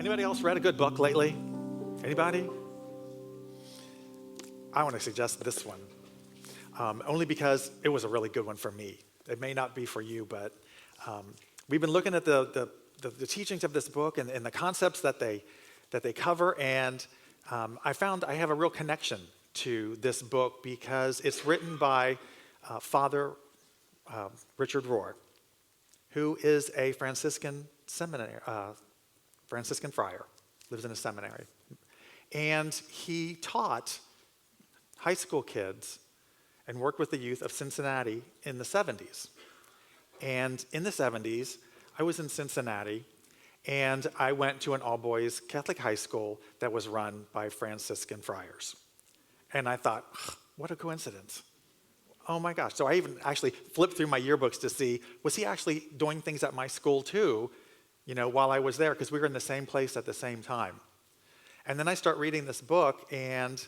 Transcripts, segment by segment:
Anybody else read a good book lately? Anybody? I want to suggest this one, only because it was a really good one for me. It may not be for you, but we've been looking at the teachings of this book and the concepts that they cover, and I found I have a real connection to this book because it's written by Father Richard Rohr, who is a Franciscan friar, lives in a seminary. And he taught high school kids and worked with the youth of Cincinnati in the 70s. And in the 70s, I was in Cincinnati, and I went to an all-boys Catholic high school that was run by Franciscan friars. And I thought, what a coincidence. Oh my gosh. So I even actually flipped through my yearbooks to see, was he actually doing things at my school too, while I was there, because we were in the same place at the same time. And then I start reading this book, and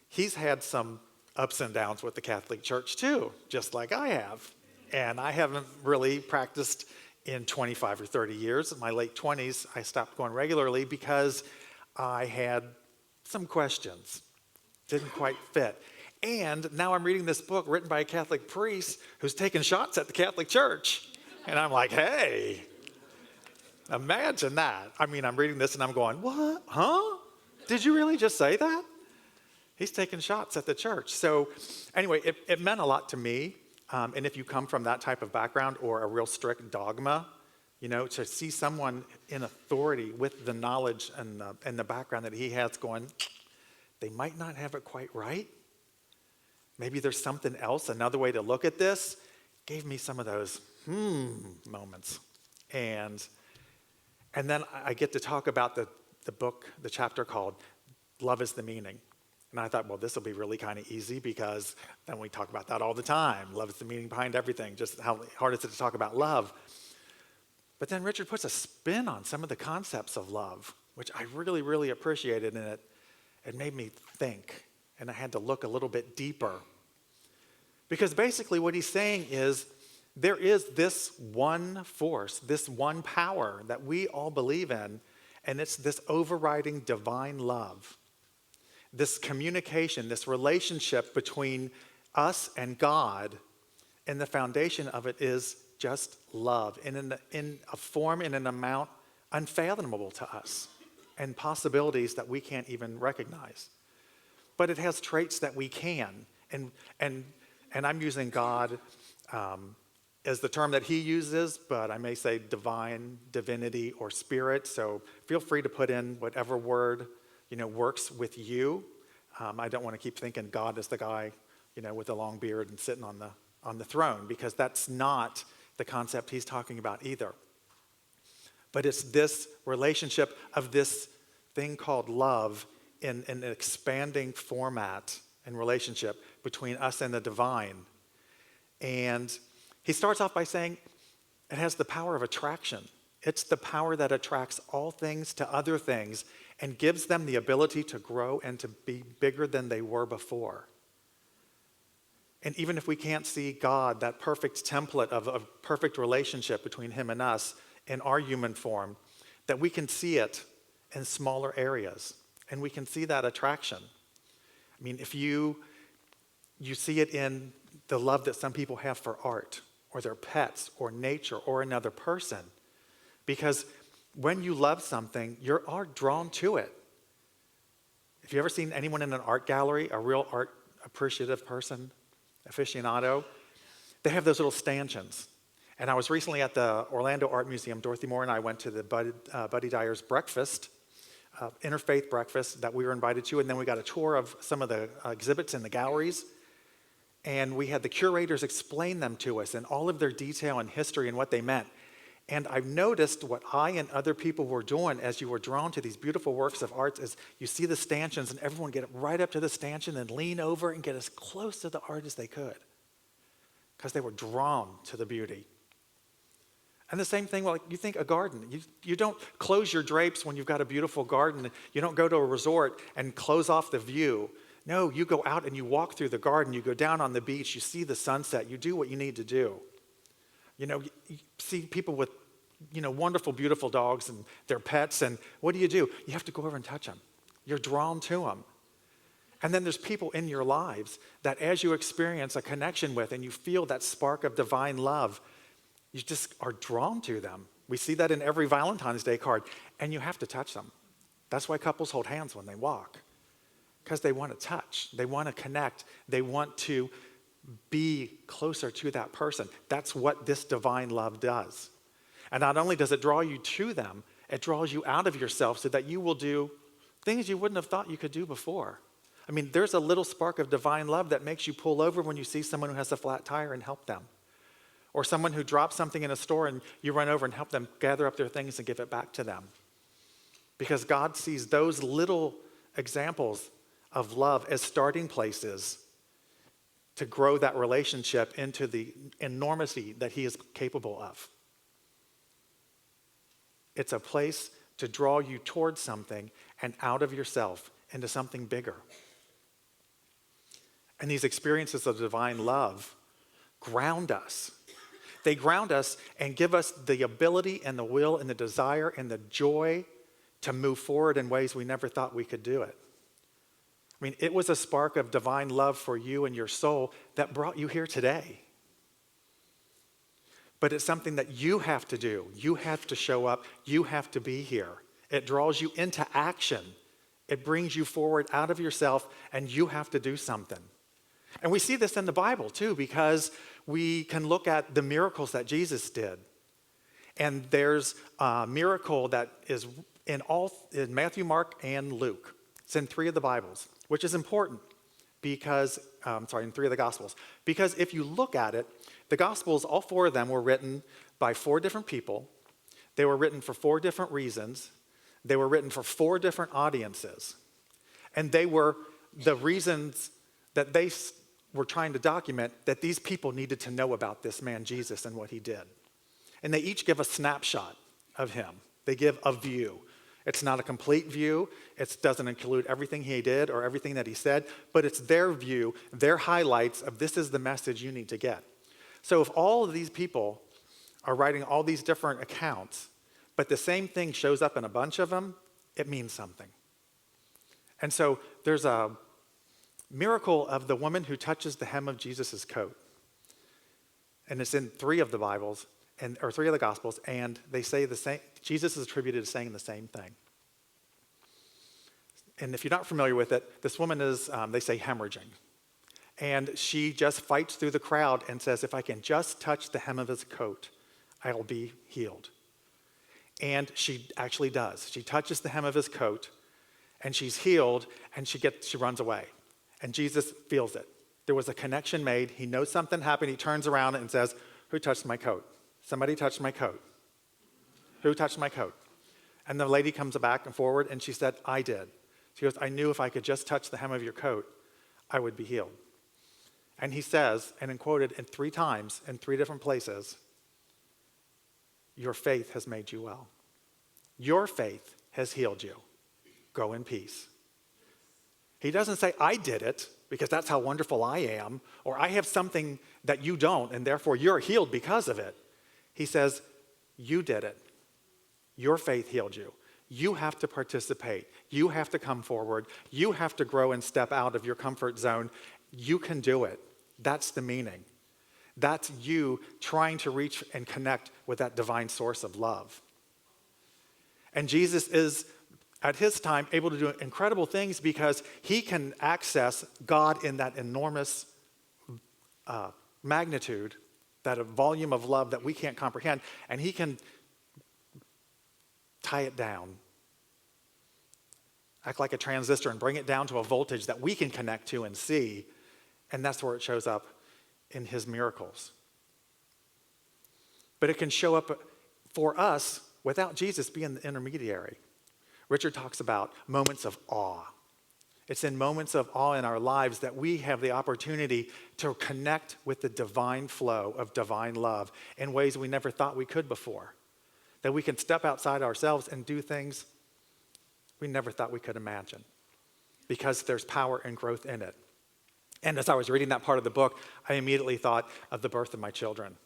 he's had some ups and downs with the Catholic Church too, just like I have. And I haven't really practiced in 25 or 30 years. In my late 20s, I stopped going regularly because I had some questions. Didn't quite fit. And now I'm reading this book written by a Catholic priest who's taking shots at the Catholic Church. And I'm like, hey, imagine that. I mean, I'm reading this and I'm going, what? Huh? Did you really just say that? He's taking shots at the church. So anyway, it meant a lot to me. And if you come from that type of background or a real strict dogma, to see someone in authority with the knowledge and the background that he has going, they might not have it quite right. Maybe there's something else, another way to look at this, gave me some of those moments. And then I get to talk about the book, the chapter called Love is the Meaning. And I thought, well, this will be really kind of easy because then we talk about that all the time. Love is the meaning behind everything. Just how hard is it to talk about love? But then Richard puts a spin on some of the concepts of love, which I really, really appreciated, and it made me think. And I had to look a little bit deeper. Because basically what he's saying is there is this one force, this one power that we all believe in, and it's this overriding divine love. This communication, this relationship between us and God, and the foundation of it is just love in a form, in an amount unfathomable to us, and possibilities that we can't even recognize. But it has traits that we can, and I'm using God as the term that he uses, but I may say divine, divinity, or spirit, so feel free to put in whatever word works with you. I don't want to keep thinking God is the guy, with the long beard and sitting on the throne, because that's not the concept he's talking about either. But it's this relationship of this thing called love in an expanding format and relationship between us and the divine. And he starts off by saying it has the power of attraction. It's the power that attracts all things to other things and gives them the ability to grow and to be bigger than they were before. And even if we can't see God, that perfect template of a perfect relationship between him and us in our human form, that we can see it in smaller areas, and we can see that attraction. I mean, if you see it in the love that some people have for art, or their pets, or nature, or another person, because when you love something, you are drawn to it. Have you ever seen anyone in an art gallery, a real art appreciative person, aficionado? They have those little stanchions. And I was recently at the Orlando Art Museum. Dorothy Moore and I went to the Buddy Dyer's breakfast, interfaith breakfast that we were invited to, and then we got a tour of some of the exhibits in the galleries. And we had the curators explain them to us in all of their detail and history and what they meant. And I've noticed what I and other people were doing as you were drawn to these beautiful works of art is you see the stanchions and everyone get right up to the stanchion and lean over and get as close to the art as they could because they were drawn to the beauty. And the same thing, well, you think a garden. You don't close your drapes when you've got a beautiful garden. You don't go to a resort and close off the view. No, you go out and you walk through the garden. You go down on the beach. You see the sunset. You do what you need to do. You see people with wonderful, beautiful dogs and their pets, and what do? You have to go over and touch them. You're drawn to them. And then there's people in your lives that as you experience a connection with and you feel that spark of divine love, you just are drawn to them. We see that in every Valentine's Day card, and you have to touch them. That's why couples hold hands when they walk, because they want to touch. They want to connect. They want to be closer to that person. That's what this divine love does. And not only does it draw you to them, it draws you out of yourself so that you will do things you wouldn't have thought you could do before. I mean, there's a little spark of divine love that makes you pull over when you see someone who has a flat tire and help them. Or someone who drops something in a store and you run over and help them gather up their things and give it back to them. Because God sees those little examples of love as starting places to grow that relationship into the enormity that He is capable of. It's a place to draw you towards something and out of yourself into something bigger. And these experiences of divine love ground us. They ground us and give us the ability and the will and the desire and the joy to move forward in ways we never thought we could do it. I mean, it was a spark of divine love for you and your soul that brought you here today. But it's something that you have to do. You have to show up. You have to be here. It draws you into action. It brings you forward out of yourself, and you have to do something. And we see this in the Bible too, because we can look at the miracles that Jesus did. And there's a miracle that is in Matthew, Mark, and Luke. It's in 3 of the Bibles, which is important because, in 3 of the Gospels. Because if you look at it, the Gospels, all 4 of them were written by 4 different people. They were written for 4 different reasons. They were written for 4 different audiences. And they were the reasons that they were trying to document that these people needed to know about this man, Jesus, and what he did. And they each give a snapshot of him. They give a view. It's not a complete view. It doesn't include everything he did or everything that he said, but it's their view, their highlights of this is the message you need to get. So if all of these people are writing all these different accounts, but the same thing shows up in a bunch of them, it means something. And so there's a miracle of the woman who touches the hem of Jesus' coat. And it's in 3 of the Bibles, or 3 of the Gospels, and they say the same. Jesus is attributed to saying the same thing. And if you're not familiar with it, this woman is, they say, hemorrhaging. And she just fights through the crowd and says, if I can just touch the hem of his coat, I will be healed. And she actually does. She touches the hem of his coat, and she's healed, and she runs away. And Jesus feels it. There was a connection made. He knows something happened. He turns around and says, who touched my coat? Somebody touched my coat. Who touched my coat? And the lady comes back and forward, and she said, I did. She goes, I knew if I could just touch the hem of your coat, I would be healed. And he says, and quoted in 3 times in 3 different places, your faith has made you well. Your faith has healed you. Go in peace. He doesn't say, I did it, because that's how wonderful I am, or I have something that you don't, and therefore you're healed because of it. He says, you did it. Your faith healed you. You have to participate. You have to come forward. You have to grow and step out of your comfort zone. You can do it. That's the meaning. That's you trying to reach and connect with that divine source of love. And Jesus is, at his time, able to do incredible things because he can access God in that enormous magnitude, that a volume of love that we can't comprehend, and he can tie it down, act like a transistor and bring it down to a voltage that we can connect to and see, and that's where it shows up in his miracles. But it can show up for us without Jesus being the intermediary. Richard talks about moments of awe. It's in moments of awe in our lives that we have the opportunity to connect with the divine flow of divine love in ways we never thought we could before. That we can step outside ourselves and do things we never thought we could imagine because there's power and growth in it. And as I was reading that part of the book, I immediately thought of the birth of my children.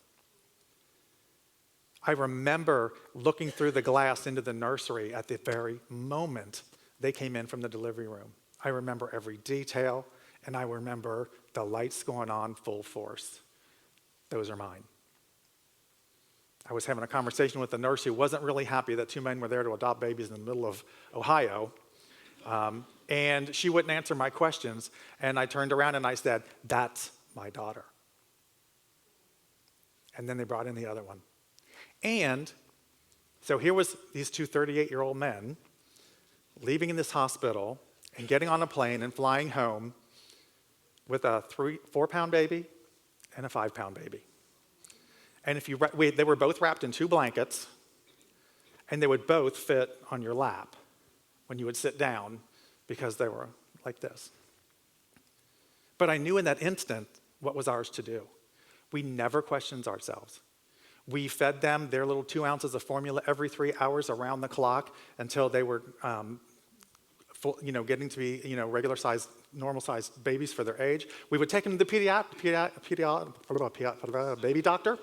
I remember looking through the glass into the nursery at the very moment they came in from the delivery room. I remember every detail, and I remember the lights going on full force. Those are mine. I was having a conversation with a nurse who wasn't really happy that two men were there to adopt babies in the middle of Ohio. And she wouldn't answer my questions. And I turned around and I said, "That's my daughter." And then they brought in the other one. And so here was these two 38-year-old men leaving in this hospital and getting on a plane and flying home with a 4-pound baby and a 5-pound baby. And they were both wrapped in 2 blankets, and they would both fit on your lap when you would sit down because they were like this. But I knew in that instant what was ours to do. We never questioned ourselves. We fed them their little 2 ounces of formula every 3 hours around the clock until they were getting to be, regular-sized, normal-sized babies for their age. We would take them to the baby doctor.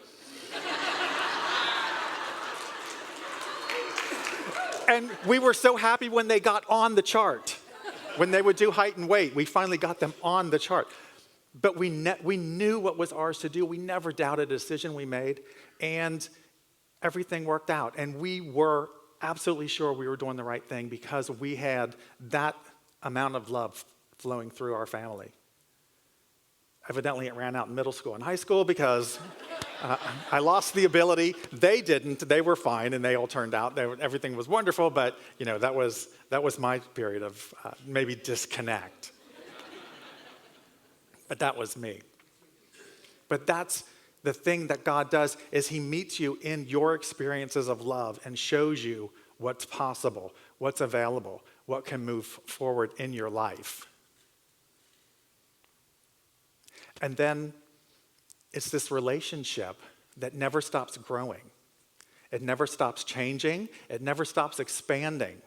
And we were so happy when they got on the chart. When they would do height and weight, we finally got them on the chart. But we knew what was ours to do. We never doubted a decision we made, and everything worked out. And we were absolutely sure we were doing the right thing because we had that amount of love flowing through our family. Evidently, it ran out in middle school and high school because I lost the ability. They didn't. They were fine, and they all turned out. Everything was wonderful, but that was my period of maybe disconnect. But that was me. But that's the thing that God does is he meets you in your experiences of love and shows you what's possible, what's available, what can move forward in your life. And then it's this relationship that never stops growing. It never stops changing. It never stops expanding.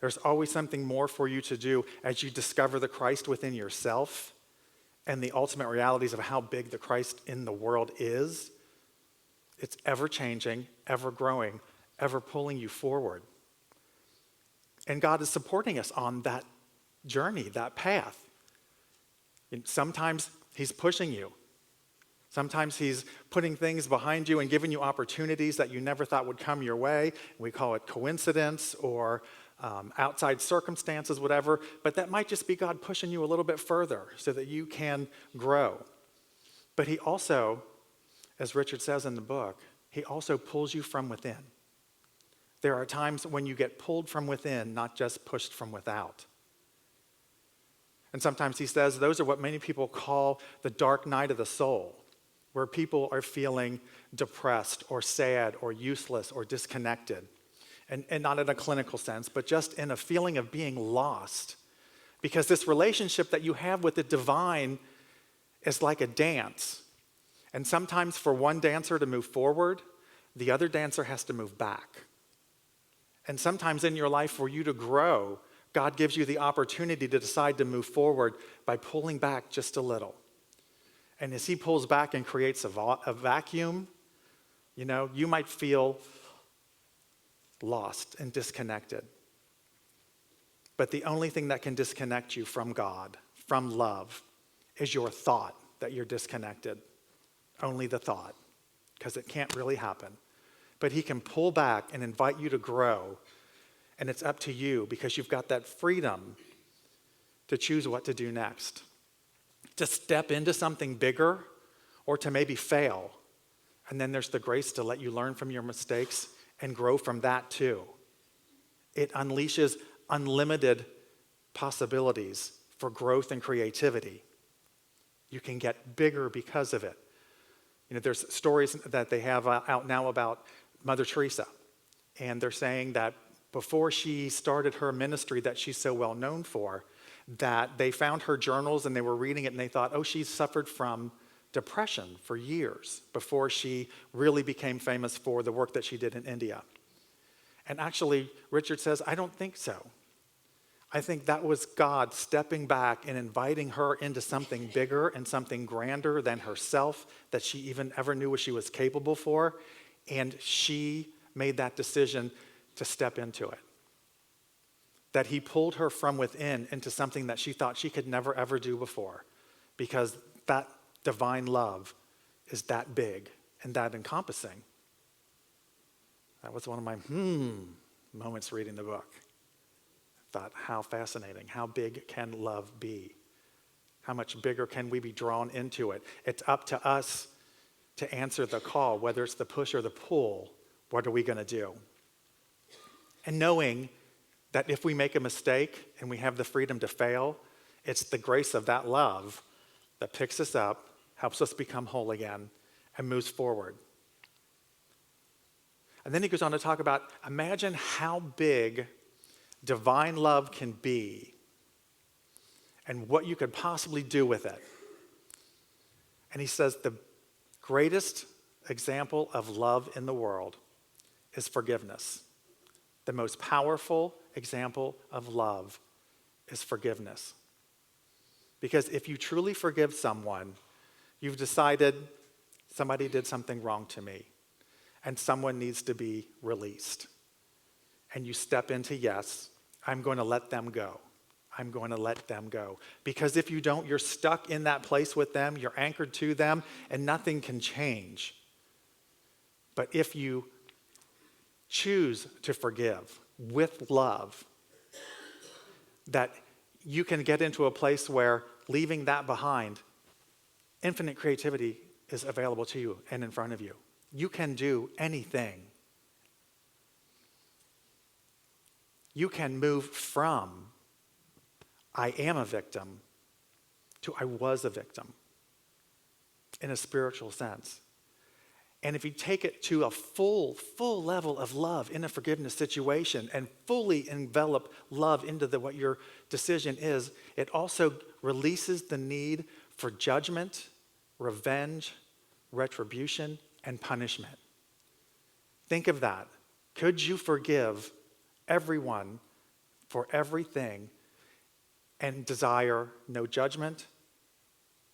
There's always something more for you to do as you discover the Christ within yourself and the ultimate realities of how big the Christ in the world is. It's ever changing, ever growing, ever pulling you forward. And God is supporting us on that journey, that path. And sometimes he's pushing you. Sometimes he's putting things behind you and giving you opportunities that you never thought would come your way. We call it coincidence or outside circumstances, whatever. But that might just be God pushing you a little bit further so that you can grow. But he also, as Richard says in the book, he also pulls you from within. There are times when you get pulled from within, not just pushed from without. And sometimes he says those are what many people call the dark night of the soul, where people are feeling depressed or sad or useless or disconnected. And not in a clinical sense, but just in a feeling of being lost. Because this relationship that you have with the divine is like a dance. And sometimes for one dancer to move forward, the other dancer has to move back. And sometimes in your life, for you to grow, God gives you the opportunity to decide to move forward by pulling back just a little. And as he pulls back and creates a vacuum, you might feel lost and disconnected. But the only thing that can disconnect you from God, from love, is your thought that you're disconnected. Only the thought, because it can't really happen. But he can pull back and invite you to grow, and it's up to you because you've got that freedom to choose what to do next. To step into something bigger or to maybe fail. And then there's the grace to let you learn from your mistakes and grow from that too. It unleashes unlimited possibilities for growth and creativity. You can get bigger because of it. There's stories that they have out now about Mother Teresa. And they're saying that before she started her ministry that she's so well known for, that they found her journals and they were reading it and they thought, she suffered from depression for years before she really became famous for the work that she did in India. And actually, Richard says, I don't think so. I think that was God stepping back and inviting her into something bigger and something grander than herself that she even ever knew what she was capable for. and she made that decision to step into it. That he pulled her from within into something that she thought she could never, ever do before, because that divine love is that big and that encompassing. That was one of my moments reading the book. I thought, how fascinating. How big can love be? How much bigger can we be drawn into it? It's up to us to answer the call, whether it's the push or the pull. What are we going to do? And knowing that if we make a mistake and we have the freedom to fail, it's the grace of that love that picks us up, helps us become whole again, and moves forward. And then he goes on to talk about, imagine how big divine love can be and what you could possibly do with it. And he says the greatest example of love in the world is forgiveness. The most powerful example of love is forgiveness. Because if you truly forgive someone, you've decided somebody did something wrong to me and someone needs to be released. And you step into, yes, I'm going to let them go. I'm going to let them go. Because if you don't, you're stuck in that place with them, you're anchored to them, and nothing can change. But if you choose to forgive with love, that you can get into a place where leaving that behind, infinite creativity is available to you and in front of you. You can do anything. You can move from I am a victim to I was a victim in a spiritual sense. And if you take it to a full level of love in a forgiveness situation and fully envelop love into what your decision is, it also releases the need for judgment, revenge, retribution, and punishment. Think of that. Could you forgive everyone for everything and desire no judgment,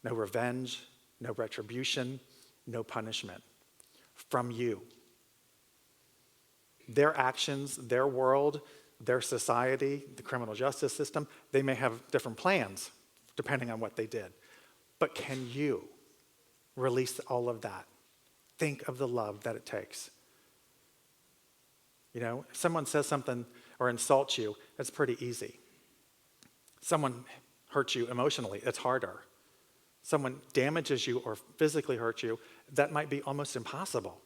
no revenge, no retribution, no punishment from you? Their actions, their world, their society, the criminal justice system, they may have different plans depending on what they did. But can you release all of that? Think of the love that it takes. You know, if someone says something or insults you, it's pretty easy. Someone hurts you emotionally, it's harder. Someone damages you or physically hurts you, that might be almost impossible.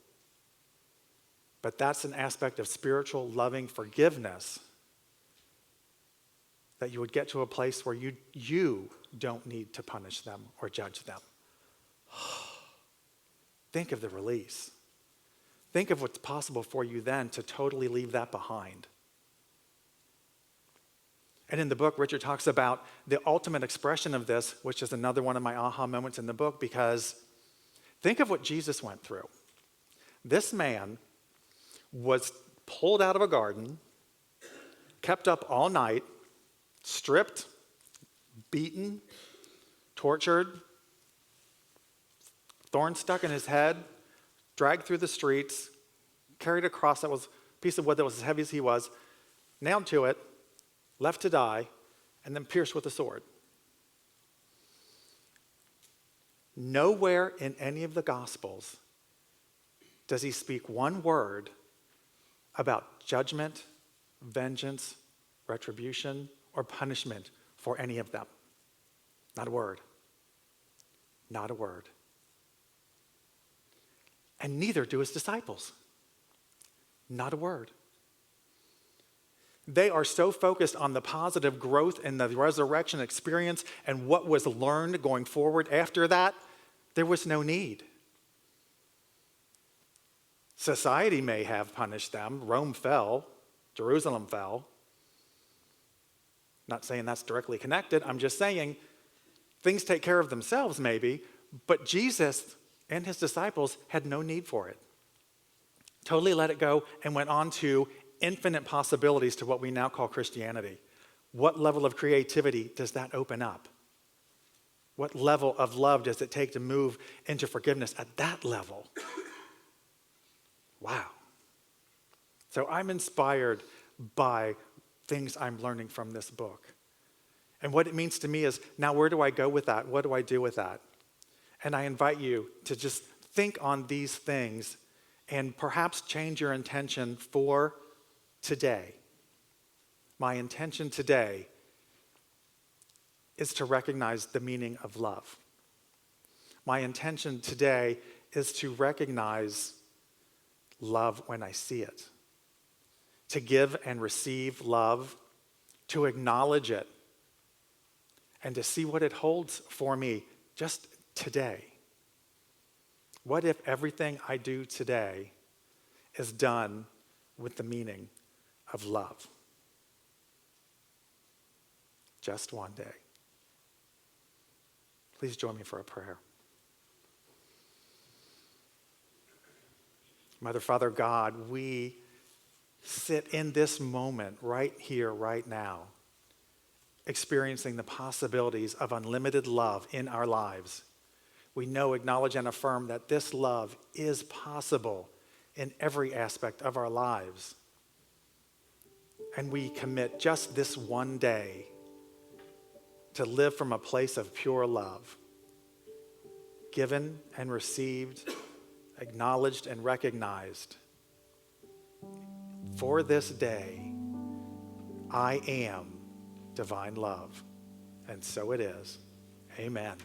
But that's an aspect of spiritual loving forgiveness that you would get to a place where you don't need to punish them or judge them. Think of the release. Think of what's possible for you then to totally leave that behind. And in the book, Richard talks about the ultimate expression of this, which is another one of my aha moments in the book, because think of what Jesus went through. This man was pulled out of a garden, kept up all night, stripped, beaten, tortured, thorns stuck in his head, dragged through the streets, carried a cross that was a piece of wood that was as heavy as he was, nailed to it, left to die, and then pierced with a sword. Nowhere in any of the Gospels does he speak one word about judgment, vengeance, retribution, or punishment for any of them. Not a word. Not a word. And neither do his disciples. Not a word. They are so focused on the positive growth and the resurrection experience and what was learned going forward after that, there was no need. Society may have punished them. Rome fell. Jerusalem fell. Not saying that's directly connected. I'm just saying things take care of themselves maybe, but Jesus and his disciples had no need for it. Totally let it go and went on to infinite possibilities to what we now call Christianity. What level of creativity does that open up? What level of love does it take to move into forgiveness at that level? Wow. So I'm inspired by things I'm learning from this book. And what it means to me is, now where do I go with that? What do I do with that? And I invite you to just think on these things and perhaps change your intention for today. My intention today is to recognize the meaning of love. My intention today is to recognize love when I see it, to give and receive love, to acknowledge it, and to see what it holds for me just today. What if everything I do today is done with the meaning of love? Just one day. Please join me for a prayer. Mother, Father, God, we sit in this moment right here, right now, experiencing the possibilities of unlimited love in our lives. We know, acknowledge, and affirm that this love is possible in every aspect of our lives. And we commit just this one day to live from a place of pure love, given and received, acknowledged and recognized. For this day, I am divine love. And so it is. Amen.